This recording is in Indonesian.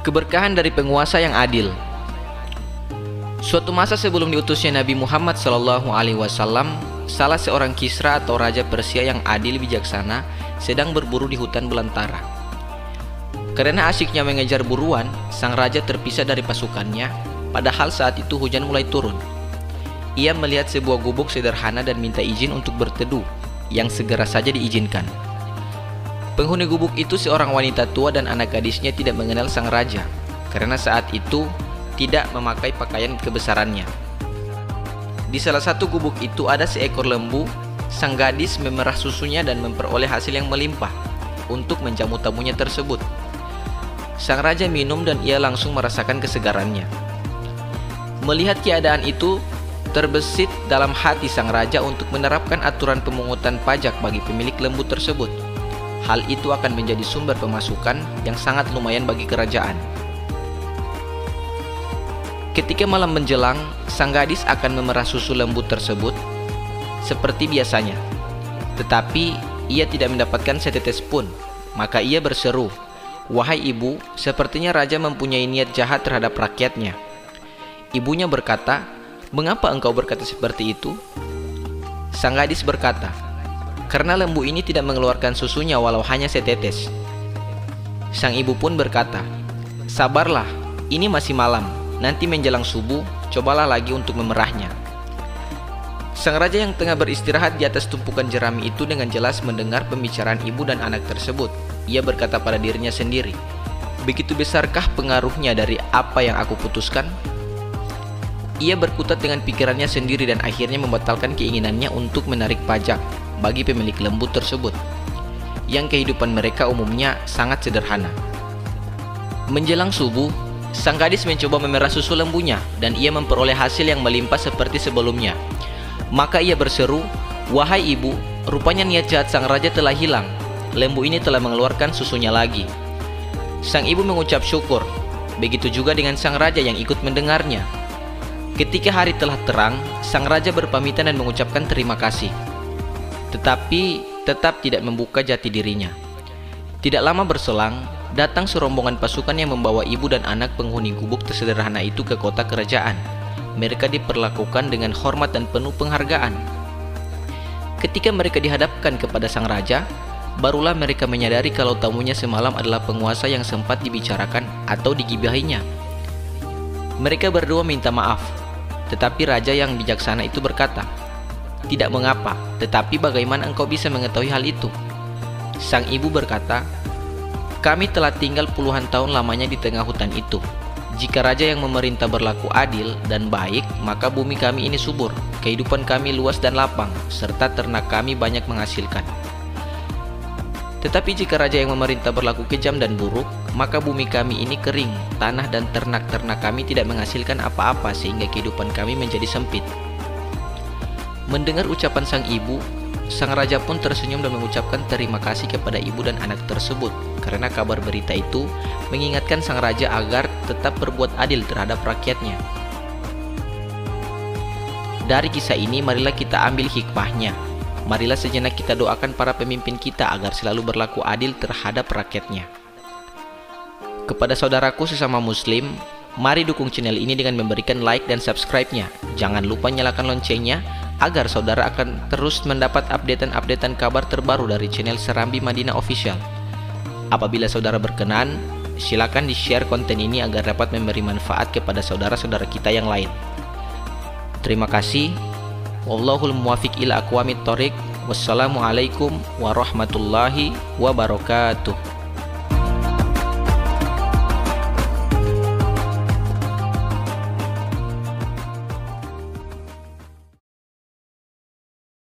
Keberkahan dari penguasa yang adil. Suatu masa sebelum diutusnya Nabi Muhammad SAW, salah seorang Kisra atau raja Persia yang adil bijaksana sedang berburu di hutan belantara. Karena asyiknya mengejar buruan, sang raja terpisah dari pasukannya, padahal saat itu hujan mulai turun. Ia melihat sebuah gubuk sederhana dan minta izin untuk berteduh, yang segera saja diizinkan. Penghuni gubuk itu seorang wanita tua dan anak gadisnya tidak mengenal sang raja, karena saat itu tidak memakai pakaian kebesarannya. Di salah satu gubuk itu ada seekor lembu. Sang gadis memerah susunya dan memperoleh hasil yang melimpah untuk menjamu tamunya tersebut. Sang raja minum dan ia langsung merasakan kesegarannya. Melihat keadaan itu, terbesit dalam hati sang raja untuk menerapkan aturan pemungutan pajak bagi pemilik lembu tersebut. Hal itu akan menjadi sumber pemasukan yang sangat lumayan bagi kerajaan. Ketika malam menjelang, sang gadis akan memerah susu lembu tersebut seperti biasanya. Tetapi ia tidak mendapatkan setetes pun. Maka ia berseru, "Wahai ibu, sepertinya raja mempunyai niat jahat terhadap rakyatnya." Ibunya berkata, "Mengapa engkau berkata seperti itu?" Sang gadis berkata, "Karena lembu ini tidak mengeluarkan susunya walau hanya setetes." Sang ibu pun berkata, "Sabarlah, ini masih malam. Nanti menjelang subuh, cobalah lagi untuk memerahnya." Sang raja yang tengah beristirahat di atas tumpukan jerami itu dengan jelas mendengar pembicaraan ibu dan anak tersebut. Ia berkata pada dirinya sendiri, "Begitu besarkah pengaruhnya dari apa yang aku putuskan?" Ia berkutat dengan pikirannya sendiri dan akhirnya membatalkan keinginannya untuk menarik pajak bagi pemilik lembu tersebut, yang kehidupan mereka umumnya sangat sederhana. Menjelang subuh, sang gadis mencoba memerah susu lembunya dan ia memperoleh hasil yang melimpah seperti sebelumnya. Maka ia berseru, "Wahai ibu, rupanya niat jahat sang raja telah hilang. Lembu ini telah mengeluarkan susunya lagi." Sang ibu mengucap syukur. Begitu juga dengan sang raja yang ikut mendengarnya. Ketika hari telah terang, sang raja berpamitan dan mengucapkan terima kasih. Tetapi tetap tidak membuka jati dirinya. Tidak lama berselang, datang serombongan pasukan yang membawa ibu dan anak penghuni gubuk sederhana itu ke kota kerajaan. Mereka diperlakukan dengan hormat dan penuh penghargaan. Ketika mereka dihadapkan kepada sang raja, barulah mereka menyadari kalau tamunya semalam adalah penguasa yang sempat dibicarakan atau digibahinya. Mereka berdua minta maaf, tetapi raja yang bijaksana itu berkata, "Tidak mengapa, tetapi bagaimana engkau bisa mengetahui hal itu?" Sang ibu berkata, "Kami telah tinggal puluhan tahun lamanya di tengah hutan itu. Jika raja yang memerintah berlaku adil dan baik, maka bumi kami ini subur, kehidupan kami luas dan lapang, serta ternak kami banyak menghasilkan. Tetapi jika raja yang memerintah berlaku kejam dan buruk, maka bumi kami ini kering, tanah dan ternak-ternak kami tidak menghasilkan apa-apa sehingga kehidupan kami menjadi sempit." Mendengar ucapan sang ibu, sang raja pun tersenyum dan mengucapkan terima kasih kepada ibu dan anak tersebut, karena kabar berita itu mengingatkan sang raja agar tetap berbuat adil terhadap rakyatnya. Dari kisah ini, marilah kita ambil hikmahnya. Marilah sejenak kita doakan para pemimpin kita agar selalu berlaku adil terhadap rakyatnya. Kepada saudaraku sesama muslim, mari dukung channel ini dengan memberikan like dan subscribe-nya. Jangan lupa nyalakan loncengnya agar saudara akan terus mendapat updatean kabar terbaru dari channel Serambi Madinah Official. Apabila saudara berkenan, silakan di-share konten ini agar dapat memberi manfaat kepada saudara-saudara kita yang lain. Terima kasih. Wallahul muwafiq ila aqwamit thoriq. Wassalamualaikum warahmatullahi wabarakatuh.